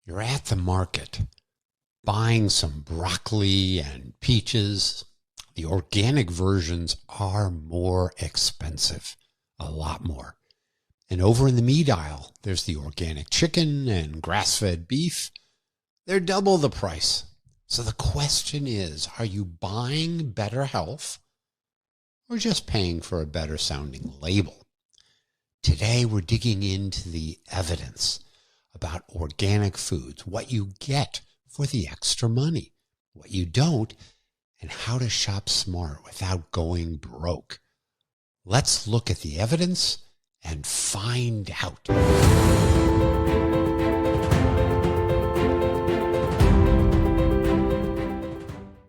You're at the market buying some broccoli and peaches. The organic versions are more expensive, a lot more. And over in the meat aisle, there's the organic chicken and grass-fed beef. They're double the price. So the question is, are you buying better health or just paying for a better sounding label? Today, we're digging into the evidence about organic foods, what you get for the extra money, what you don't, and how to shop smart without going broke. Let's look at the evidence and find out.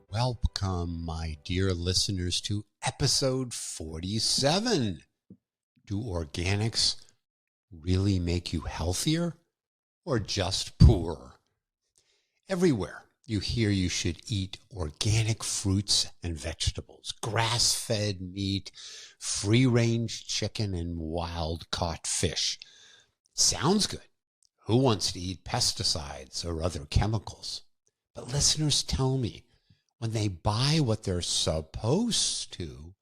Welcome, my dear listeners, to episode 47. Do organics really make you healthier or just poorer? Everywhere you hear you should eat organic fruits and vegetables, grass-fed meat, free-range chicken, and wild-caught fish. Sounds good. Who wants to eat pesticides or other chemicals? But listeners tell me, when they buy what they're supposed to,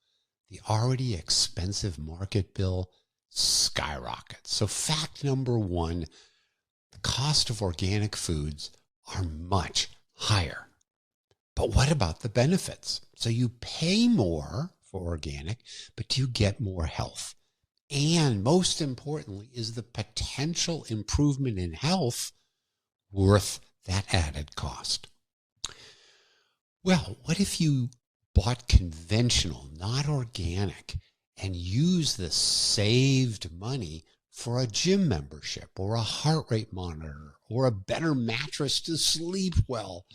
the already expensive market bill skyrockets. So fact number one, the cost of organic foods are much higher. But what about the benefits? So you pay more for organic, but do you get more health? And most importantly, is the potential improvement in health worth that added cost? Well, what if you bought conventional, not organic, and used the saved money for a gym membership or a heart rate monitor or a better mattress to sleep well,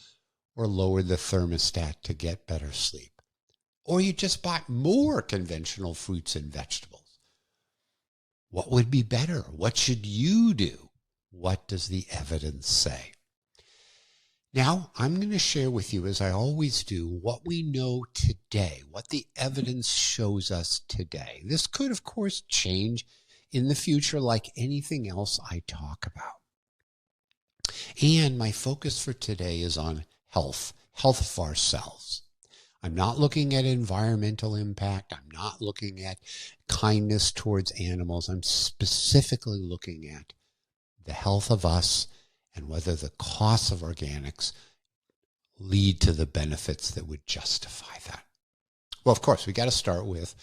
or lowered the thermostat to get better sleep? Or you just bought more conventional fruits and vegetables? What would be better? What should you do? What does the evidence say? Now, I'm going to share with you, as I always do, what we know today, what the evidence shows us today. This could, of course, change in the future like anything else I talk about. And my focus for today is on health of ourselves. I'm not looking at environmental impact. I'm not looking at kindness towards animals. I'm specifically looking at the health of us and whether the costs of organics lead to the benefits that would justify that. Well, of course, we got to start with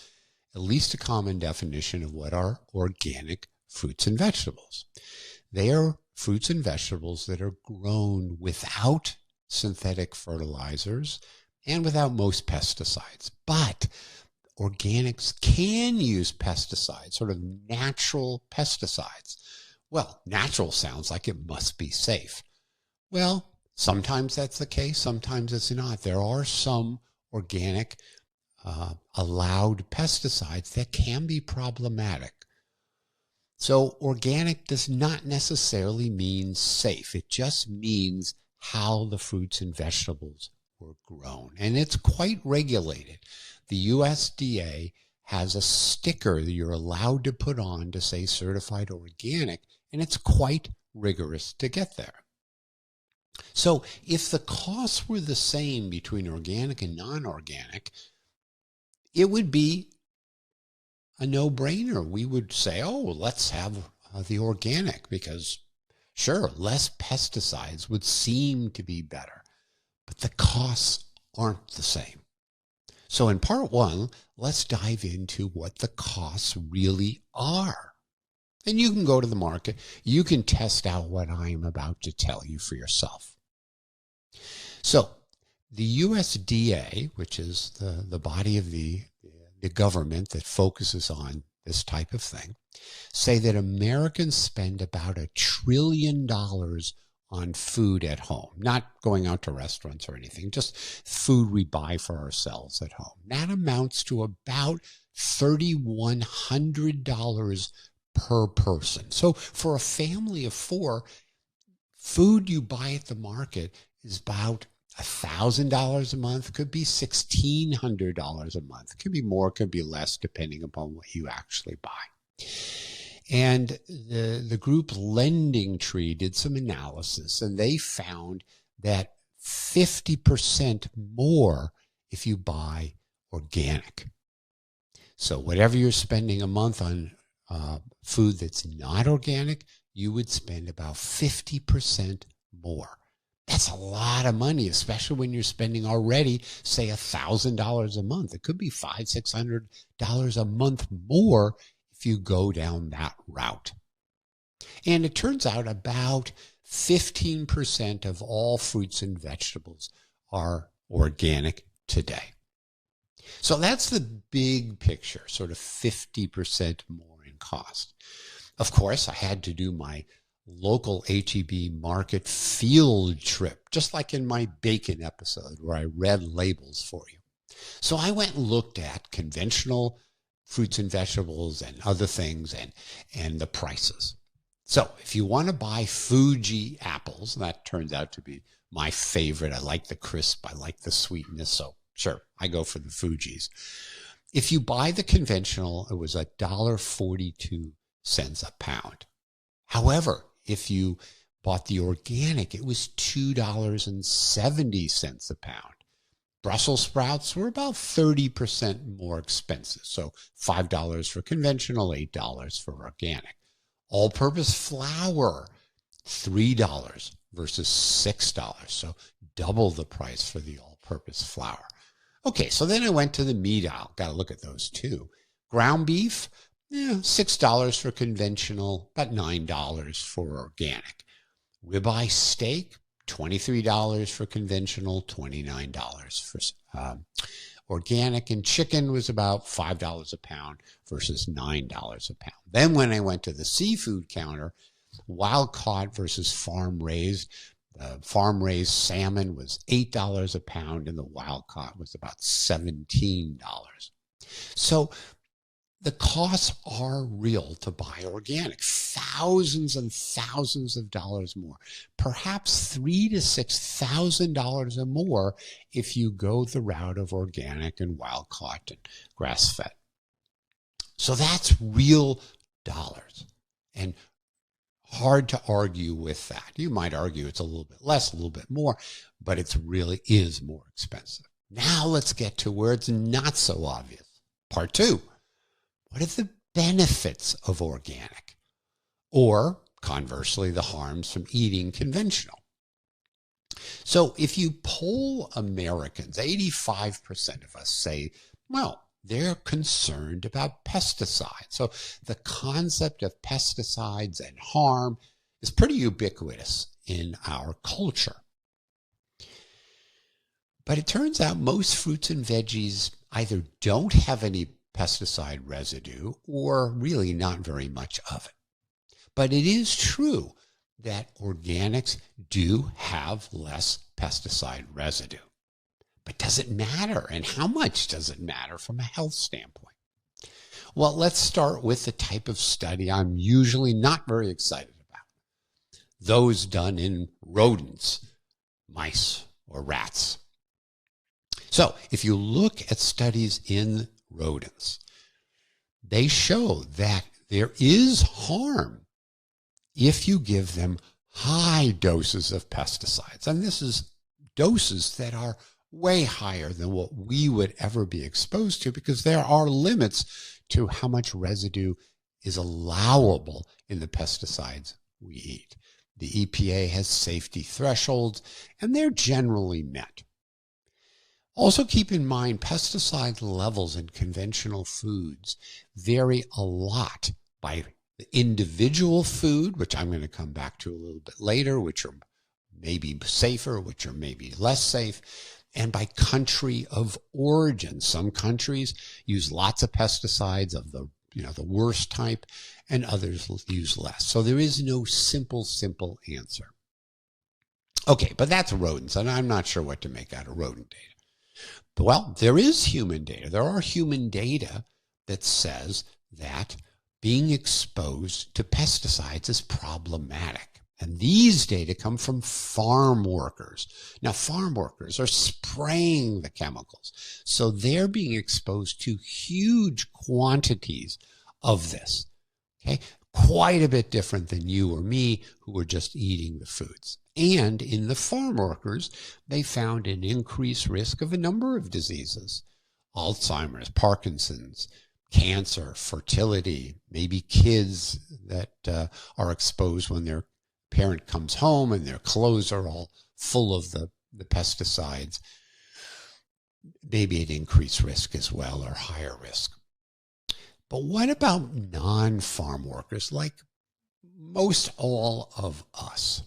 at least a common definition of what are organic fruits and vegetables. They are fruits and vegetables that are grown without synthetic fertilizers and without most pesticides. But organics can use pesticides, sort of natural pesticides. Well, natural sounds like it must be safe. Well, sometimes that's the case, sometimes it's not. There are some organic allowed pesticides that can be problematic. So organic does not necessarily mean safe. It just means how the fruits and vegetables were grown. And it's quite regulated. The USDA has a sticker that you're allowed to put on to say certified organic, and it's quite rigorous to get there. So if the costs were the same between organic and non-organic, it would be a no-brainer. We would say, oh, let's have the organic because, sure, less pesticides would seem to be better, but the costs aren't the same. So in part one, let's dive into what the costs really are. And you can go to the market. You can test out what I'm about to tell you for yourself. So the USDA, which is the body of the government that focuses on this type of thing, say that Americans spend about $1 trillion on food at home, not going out to restaurants or anything, just food we buy for ourselves at home. That amounts to about $3,100 per person. So for a family of four, food you buy at the market is about $1,000 a month, could be $1,600 a month. It could be more, could be less, depending upon what you actually buy. And the group Lending Tree did some analysis, and they found that 50% more if you buy organic. So whatever you're spending a month on food that's not organic, you would spend about 50% more. That's a lot of money, especially when you're spending already, say, $1,000 a month. It could be $500, $600 a month more if you go down that route. And it turns out about 15% of all fruits and vegetables are organic today. So that's the big picture, sort of 50% more in cost. Of course, I had to do my local H-E-B market field trip, just like in my bacon episode where I read labels for you. So I went and looked at conventional fruits and vegetables and other things and the prices. So if you want to buy Fuji apples, that turns out to be my favorite. I like the crisp. I like the sweetness. So sure, I go for the Fujis. If you buy the conventional, it was $1.42 a pound. However, if you bought the organic, it was $2.70 a pound. Brussels sprouts were about 30% more expensive. So $5 for conventional, $8 for organic. All-purpose flour, $3 versus $6. So double the price for the all-purpose flour. Okay, so then I went to the meat aisle. Got to look at those too. Ground beef, $6 for conventional, about $9 for organic. Ribeye steak, $23 for conventional, $29 for organic. And chicken was about $5 a pound versus $9 a pound. Then when I went to the seafood counter, wild caught versus farm raised, farm-raised salmon was $8 a pound, and the wild-caught was about $17. So the costs are real to buy organic. Thousands and thousands of dollars more. Perhaps $3,000 to $6,000 or more if you go the route of organic and wild-caught and grass-fed. So that's real dollars. And hard to argue with that. You might argue it's a little bit less, a little bit more, but it really is more expensive. Now let's get to where it's not so obvious. Part 2. What are the benefits of organic? Or, conversely, the harms from eating conventional? So if you poll Americans, 85% of us say, well, they're concerned about pesticides. So the concept of pesticides and harm is pretty ubiquitous in our culture. But it turns out most fruits and veggies either don't have any pesticide residue or really not very much of it. But it is true that organics do have less pesticide residue. But does it matter? And how much does it matter from a health standpoint? Well, let's start with the type of study I'm usually not very excited about. Those done in rodents, mice, or rats. So if you look at studies in rodents, they show that there is harm if you give them high doses of pesticides. And this is doses that are way higher than what we would ever be exposed to, because there are limits to how much residue is allowable in the pesticides we eat. The EPA has safety thresholds, and they're generally met. Also keep in mind, pesticide levels in conventional foods vary a lot by the individual food, which I'm going to come back to a little bit later, which are maybe safer, which are maybe less safe, and by country of origin. Some countries use lots of pesticides of the worst type, and others use less. So there is no simple answer. Okay, but that's rodents, and I'm not sure what to make out of rodent data. Well, there is human data. There are human data that says that being exposed to pesticides is problematic. And these data come from farm workers. Now, farm workers are spraying the chemicals, so they're being exposed to huge quantities of this. Okay, quite a bit different than you or me who were just eating the foods. And in the farm workers, they found an increased risk of a number of diseases: Alzheimer's, Parkinson's, cancer, fertility, maybe kids that are exposed when their parent comes home and their clothes are all full of the pesticides. Maybe an increased risk as well, or higher risk. But what about non-farm workers, like most all of us?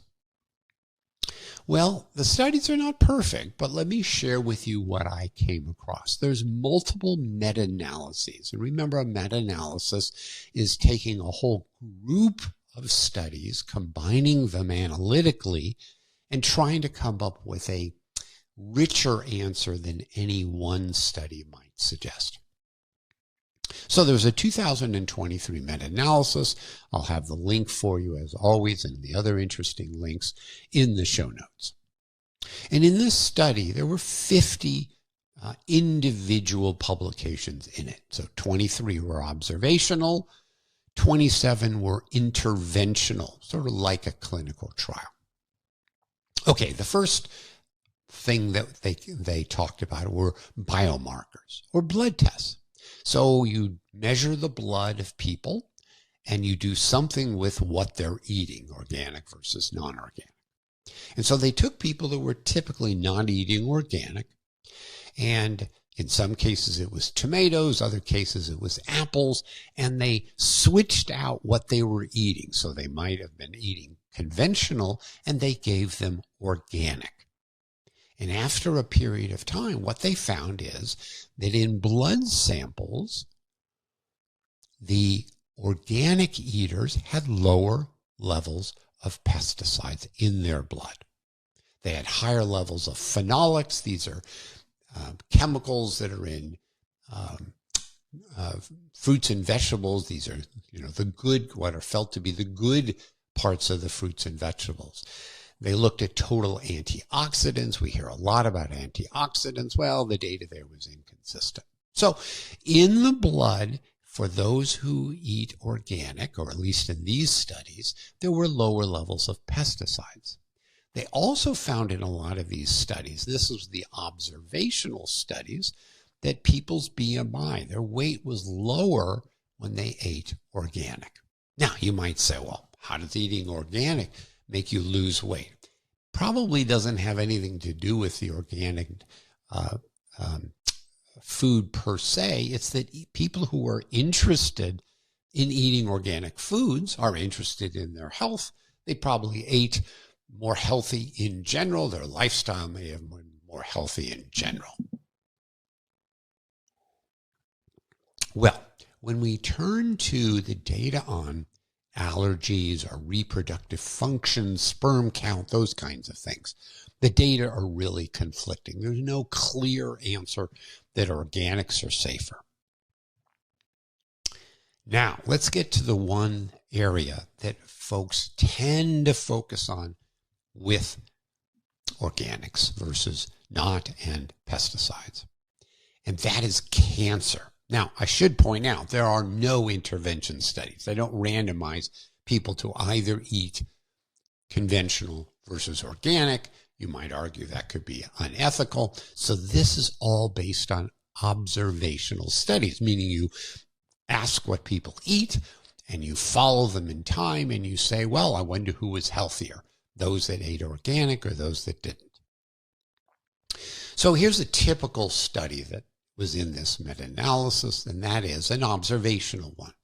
Well, the studies are not perfect, but let me share with you what I came across. There's multiple meta-analyses. And remember, a meta-analysis is taking a whole group of studies, combining them analytically, and trying to come up with a richer answer than any one study might suggest. So there's a 2023 meta-analysis. I'll have the link for you, as always, and the other interesting links in the show notes. And in this study, there were 50 individual publications in it. So 23 were observational, 27 were interventional, sort of like a clinical trial. Okay, the first thing that they talked about were biomarkers, or blood tests. So you measure the blood of people and you do something with what they're eating, organic versus non-organic. And so they took people that were typically not eating organic, and in some cases it was tomatoes, other cases it was apples, and they switched out what they were eating. So they might have been eating conventional and they gave them organic. And after a period of time, what they found is that in blood samples, the organic eaters had lower levels of pesticides in their blood. They had higher levels of phenolics. These are chemicals that are in fruits and vegetables. These are, the good, what are felt to be the good parts of the fruits and vegetables. They looked at total antioxidants. We hear a lot about antioxidants. Well, the data there was inconsistent. So in the blood, for those who eat organic, or at least in these studies, there were lower levels of pesticides. They also found in a lot of these studies, this was the observational studies, that people's BMI, their weight was lower when they ate organic. Now, you might say, well, how does eating organic make you lose weight? Probably doesn't have anything to do with the organic food per se. It's that people who are interested in eating organic foods are interested in their health. They probably ate more healthy in general. Their lifestyle may have been more healthy in general. Well, when we turn to the data on allergies or reproductive function, sperm count, those kinds of things, the data are really conflicting. There's no clear answer that organics are safer. Now, let's get to the one area that folks tend to focus on with organics versus not and pesticides, and that is cancer. Now, I should point out, there are no intervention studies. They don't randomize people to either eat conventional versus organic. You might argue that could be unethical. So this is all based on observational studies, meaning you ask what people eat and you follow them in time and you say, well, I wonder who was healthier, those that ate organic or those that didn't. So here's a typical study that was in this meta-analysis, and that is an observational one.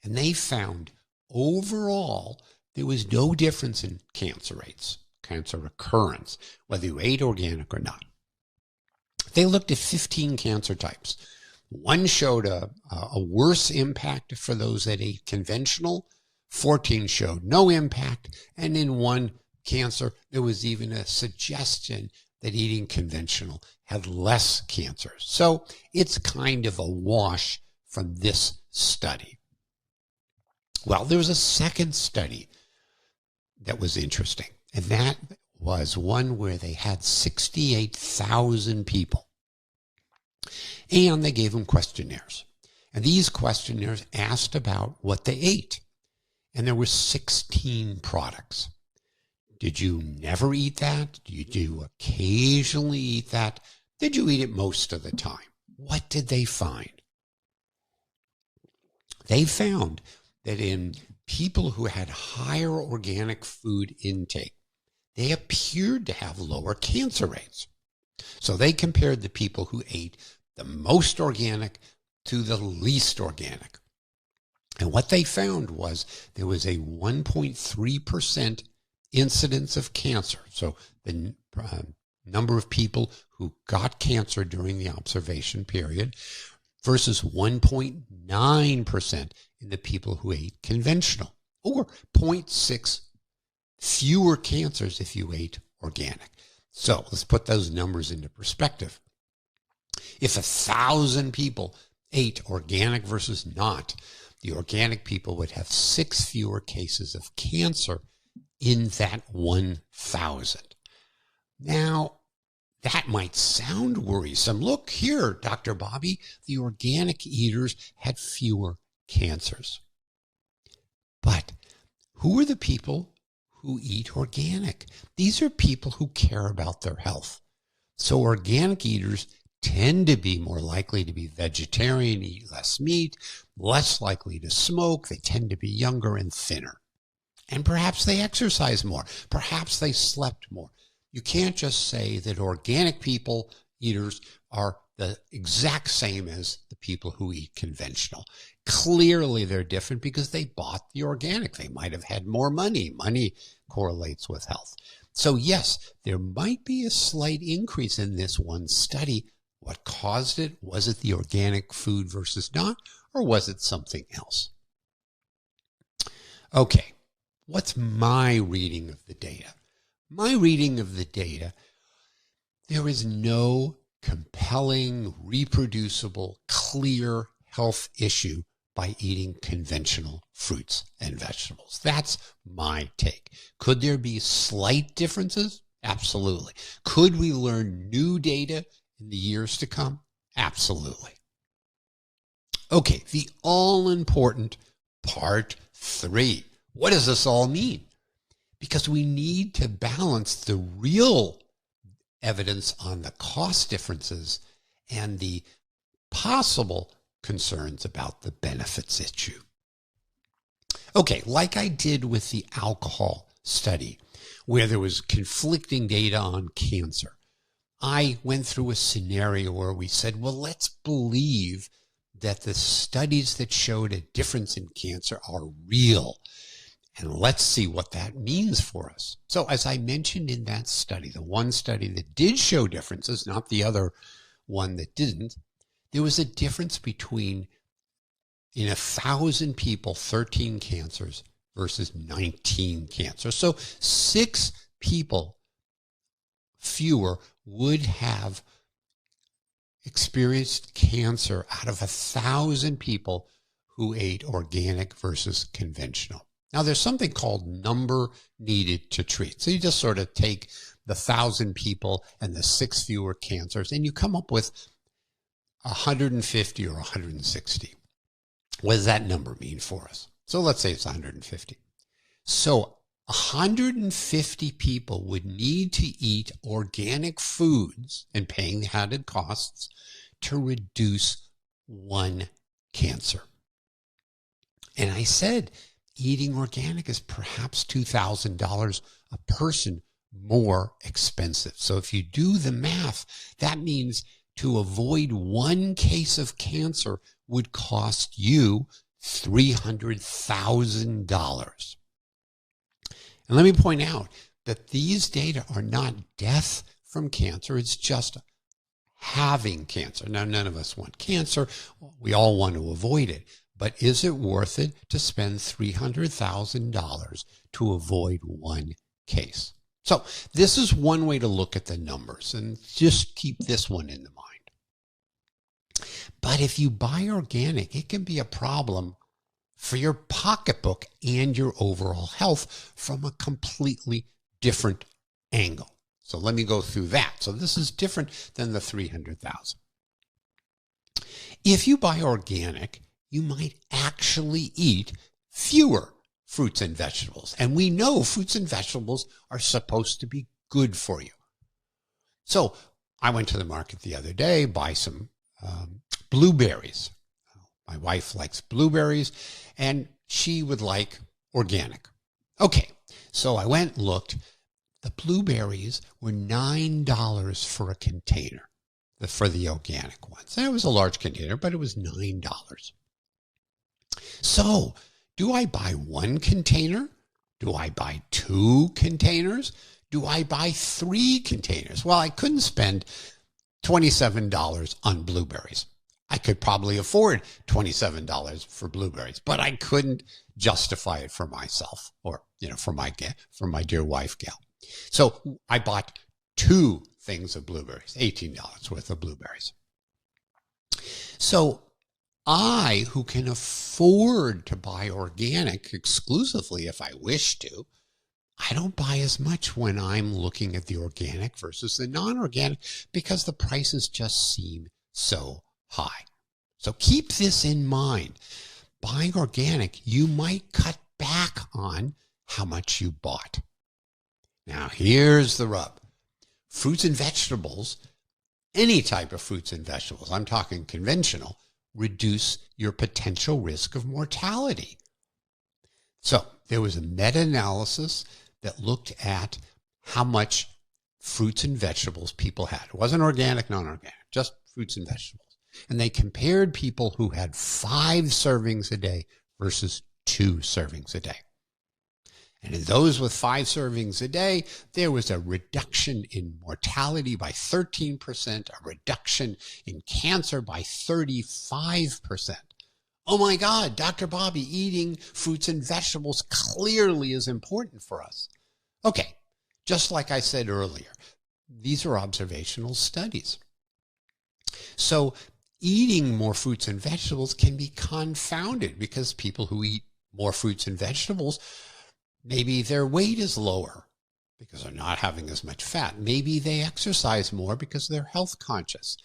And they found overall there was no difference in cancer rates, cancer recurrence, whether you ate organic or not. They looked at 15 cancer types. One showed a worse impact for those that ate conventional, 14 showed no impact, and in one cancer there was even a suggestion that eating conventional had less cancers. So it's kind of a wash from this study. Well, there was a second study that was interesting, and that was one where they had 68,000 people, and they gave them questionnaires. And these questionnaires asked about what they ate. and there were 16 products. Did you never eat that? Did you occasionally eat that? Did you eat it most of the time? What did they find? They found that in people who had higher organic food intake, they appeared to have lower cancer rates. So they compared the people who ate the most organic to the least organic. And what they found was there was a 1.3% incidence of cancer. So the number of people who got cancer during the observation period versus 1.9% in the people who ate conventional, or 0.6 fewer cancers if you ate organic. So let's put those numbers into perspective. If 1,000 people ate organic versus not, the organic people would have 6 fewer cases of cancer in that 1,000. Now, that might sound worrisome. Look here, Dr. Bobby, the organic eaters had fewer cancers. But who are the people who eat organic? These are people who care about their health. So organic eaters tend to be more likely to be vegetarian, eat less meat, less likely to smoke. They tend to be younger and thinner. And perhaps they exercise more. Perhaps they slept more. You can't just say that organic people, eaters, are the exact same as the people who eat conventional. Clearly they're different because they bought the organic. They might have had more money. Money correlates with health. So yes, there might be a slight increase in this one study. What caused it? Was it the organic food versus not, or was it something else? Okay, what's my reading of the data? My reading of the data, there is no compelling, reproducible, clear health issue by eating conventional fruits and vegetables. That's my take. Could there be slight differences? Absolutely. Could we learn new data in the years to come? Absolutely. Okay, the all-important part 3. What does this all mean? Because we need to balance the real evidence on the cost differences and the possible concerns about the benefits issue. Okay, like I did with the alcohol study, where there was conflicting data on cancer, I went through a scenario where we said, well, let's believe that the studies that showed a difference in cancer are real. And let's see what that means for us. So as I mentioned in that study, the one study that did show differences, not the other one that didn't, there was a difference between, in 1,000 people, 13 cancers versus 19 cancers. So 6 people fewer would have experienced cancer out of 1,000 people who ate organic versus conventional. Now, there's something called number needed to treat. So you just sort of take the 1,000 people and the 6 fewer cancers, and you come up with 150 or 160. What does that number mean for us? So let's say it's 150. So 150 people would need to eat organic foods and paying the added costs to reduce 1 cancer. And I said, eating organic is perhaps $2,000 a person more expensive. So if you do the math, that means to avoid 1 case of cancer would cost you $300,000. And let me point out that these data are not death from cancer. It's just having cancer. Now, none of us want cancer. We all want to avoid it. But is it worth it to spend $300,000 to avoid 1 case? So this is one way to look at the numbers, and just keep this one in the mind. But if you buy organic, it can be a problem for your pocketbook and your overall health from a completely different angle. So let me go through that. So this is different than the 300,000. If you buy organic, you might actually eat fewer fruits and vegetables. And we know fruits and vegetables are supposed to be good for you. So I went to the market the other day, buy some blueberries. My wife likes blueberries, and she would like organic. Okay, so I went and looked. The blueberries were $9 for a container, for the organic ones. And it was a large container, but it was $9. So, do I buy one container? Do I buy 2 containers? Do I buy 3 containers? Well, I couldn't spend $27 on blueberries. I could probably afford $27 for blueberries, but I couldn't justify it for myself or, for my dear wife, Gail. So I bought 2 things of blueberries, $18 worth of blueberries. So I, who can afford to buy organic exclusively if I wish to, I don't buy as much when I'm looking at the organic versus the non-organic because the prices just seem so high. So keep this in mind. Buying organic, you might cut back on how much you bought. Now, here's the rub. Fruits and vegetables, any type of fruits and vegetables, I'm talking conventional, reduce your potential risk of mortality. So there was a meta-analysis that looked at how much fruits and vegetables people had. It wasn't organic, non-organic, just fruits and vegetables. And they compared people who had 5 servings a day versus 2 servings a day. And in those with 5 servings a day, there was a reduction in mortality by 13%, a reduction in cancer by 35%. Oh my God, Dr. Bobby, eating fruits and vegetables clearly is important for us. Okay, just like I said earlier, these are observational studies. So eating more fruits and vegetables can be confounded because people who eat more fruits and vegetables, maybe their weight is lower because they're not having as much fat. Maybe they exercise more because they're health conscious.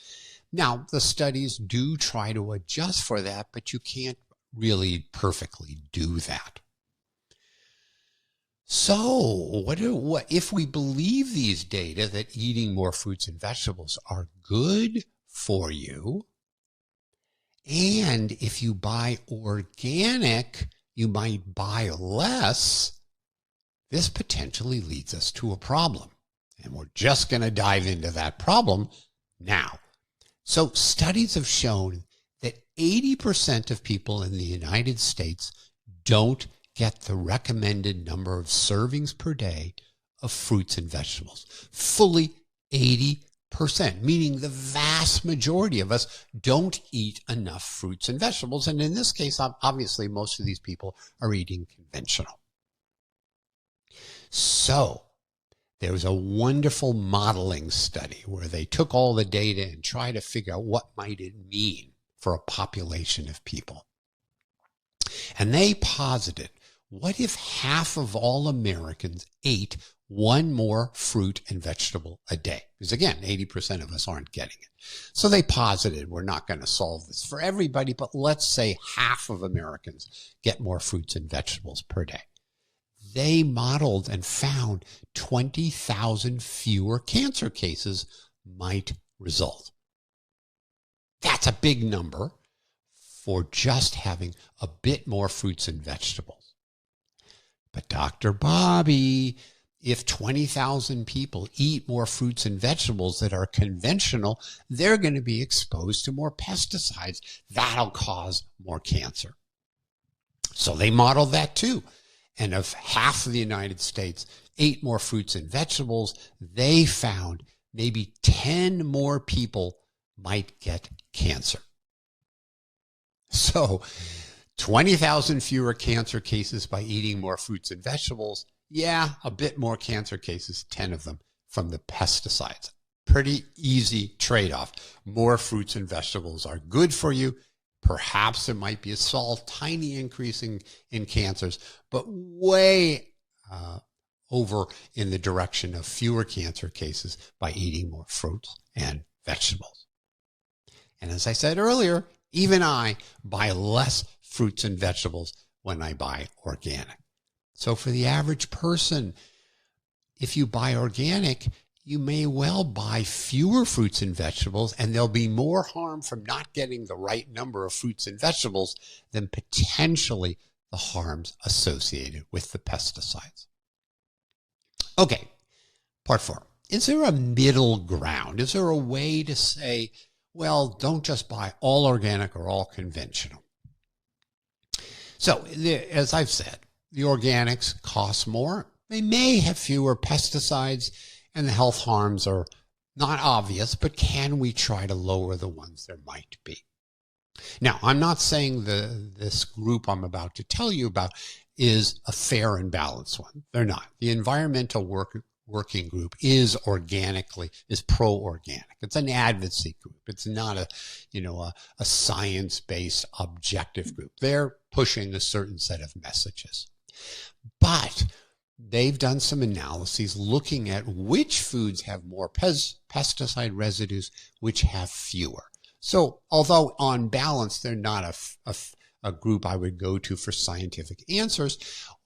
Now, the studies do try to adjust for that, but you can't really perfectly do that. So, what if we believe these data that eating more fruits and vegetables are good for you, and if you buy organic, you might buy less, this potentially leads us to a problem. And we're just going to dive into that problem now. So studies have shown that 80% of people in the United States don't get the recommended number of servings per day of fruits and vegetables. Fully 80%, meaning the vast majority of us don't eat enough fruits and vegetables. And in this case, obviously, most of these people are eating conventional. So there was a wonderful modeling study where they took all the data and tried to figure out what might it mean for a population of people. And they posited, what if half of all Americans ate one more fruit and vegetable a day? Because again, 80% of us aren't getting it. So they posited, we're not going to solve this for everybody, but let's say half of Americans get more fruits and vegetables per day. They modeled and found 20,000 fewer cancer cases might result. That's a big number for just having a bit more fruits and vegetables. But Dr. Bobby, if 20,000 people eat more fruits and vegetables that are conventional, they're going to be exposed to more pesticides. That'll cause more cancer. So they modeled that too. And if half of the United States ate more fruits and vegetables, they found maybe 10 more people might get cancer. So 20,000 fewer cancer cases by eating more fruits and vegetables. Yeah, a bit more cancer cases, 10 of them from the pesticides. Pretty easy trade-off. More fruits and vegetables are good for you. Perhaps there might be a small, tiny increase in cancers, but way over in the direction of fewer cancer cases by eating more fruits and vegetables. And as I said earlier, even I buy less fruits and vegetables when I buy organic. So for the average person, if you buy organic, you may well buy fewer fruits and vegetables, and there'll be more harm from not getting the right number of fruits and vegetables than potentially the harms associated with the pesticides. Okay, part 4. Is there a middle ground? Is there a way to say, well, don't just buy all organic or all conventional? So, as I've said, the organics cost more. They may have fewer pesticides, and the health harms are not obvious, but can we try to lower the ones there might be? Now, I'm not saying this group I'm about to tell you about is a fair and balanced one. They're not. The environmental working group is pro-organic. It's an advocacy group. It's not a science-based objective group. They're pushing a certain set of messages. But they've done some analyses looking at which foods have more pesticide residues, which have fewer. So although on balance, they're not a group I would go to for scientific answers,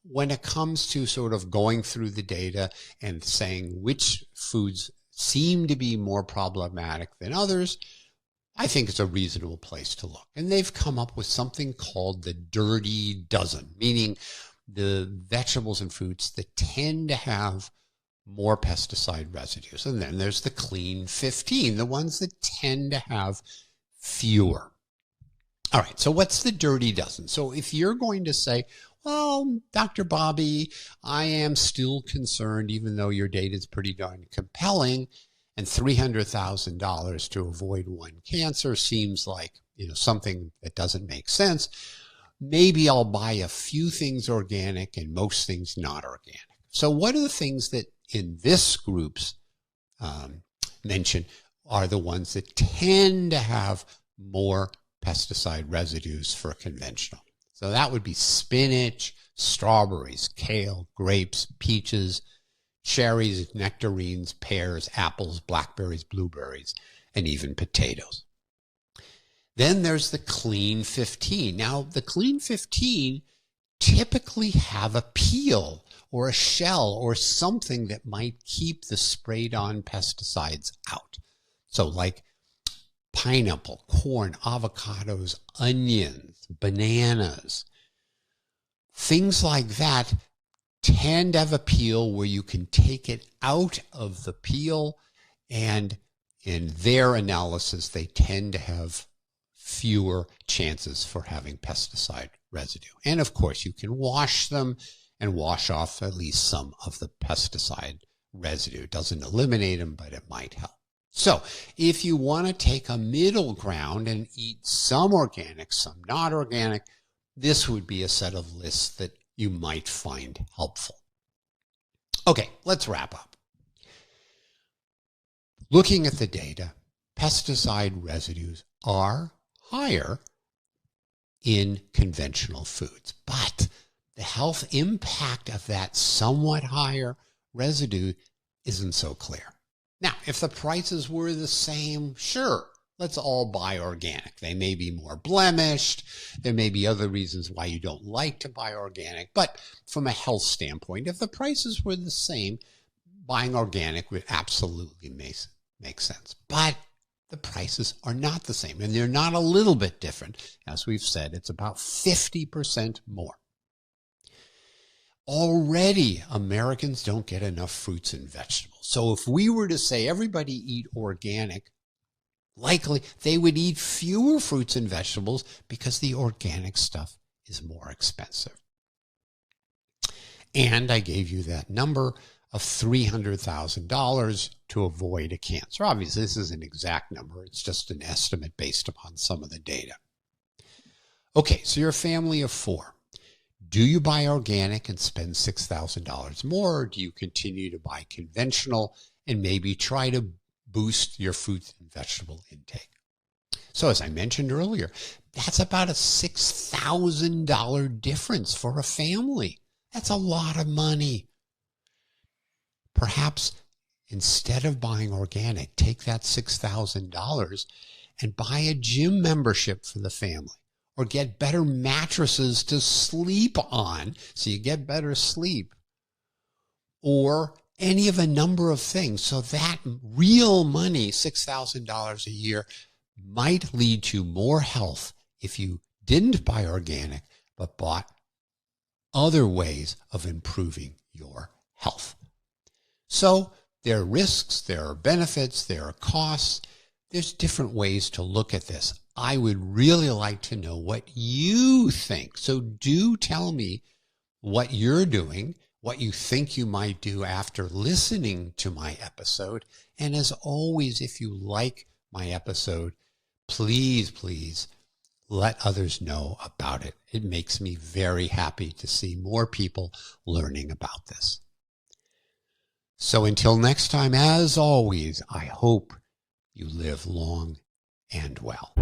when it comes to sort of going through the data and saying which foods seem to be more problematic than others, I think it's a reasonable place to look. And they've come up with something called the dirty dozen, meaning the vegetables and fruits that tend to have more pesticide residues. And then there's the clean 15, the ones that tend to have fewer. All right, so what's the dirty dozen? So if you're going to say, well, Dr. Bobby, I am still concerned, even though your data is pretty darn compelling, and $300,000 to avoid one cancer seems like something that doesn't make sense. Maybe I'll buy a few things organic and most things not organic. So what are the things that in this group's mention are the ones that tend to have more pesticide residues for conventional? So that would be spinach, strawberries, kale, grapes, peaches, cherries, nectarines, pears, apples, blackberries, blueberries, and even potatoes. Then there's the clean 15. Now, the clean 15 typically have a peel or a shell or something that might keep the sprayed on pesticides out. So like pineapple, corn, avocados, onions, bananas, things like that tend to have a peel where you can take it out of the peel, and in their analysis, they tend to have fewer chances for having pesticide residue. And of course, you can wash them and wash off at least some of the pesticide residue. It doesn't eliminate them, but it might help. So if you want to take a middle ground and eat some organic, some not organic, this would be a set of lists that you might find helpful. Okay, let's wrap up. Looking at the data, pesticide residues are higher in conventional foods, but the health impact of that somewhat higher residue isn't so clear. Now, if the prices were the same, sure, let's all buy organic. They may be more blemished. There may be other reasons why you don't like to buy organic. But from a health standpoint, if the prices were the same, buying organic would absolutely make sense. But the prices are not the same, and they're not a little bit different. As we've said, it's about 50% more. Already, Americans don't get enough fruits and vegetables. So if we were to say everybody eat organic, likely they would eat fewer fruits and vegetables because the organic stuff is more expensive. And I gave you that number of $300,000 to avoid a cancer. Obviously, this is an exact number. It's just an estimate based upon some of the data. Okay, so you're a family of 4. Do you buy organic and spend $6,000 more, or do you continue to buy conventional and maybe try to boost your fruit and vegetable intake? So as I mentioned earlier, that's about a $6,000 difference for a family. That's a lot of money. Perhaps instead of buying organic, take that $6,000 and buy a gym membership for the family, or get better mattresses to sleep on so you get better sleep, or any of a number of things. So that real money, $6,000 a year, might lead to more health if you didn't buy organic, but bought other ways of improving your health. So there are risks, there are benefits, there are costs. There's different ways to look at this. I would really like to know what you think. So do tell me what you're doing, what you think you might do after listening to my episode. And as always, if you like my episode, please let others know about it. It makes me very happy to see more people learning about this. So until next time, as always, I hope you live long and well.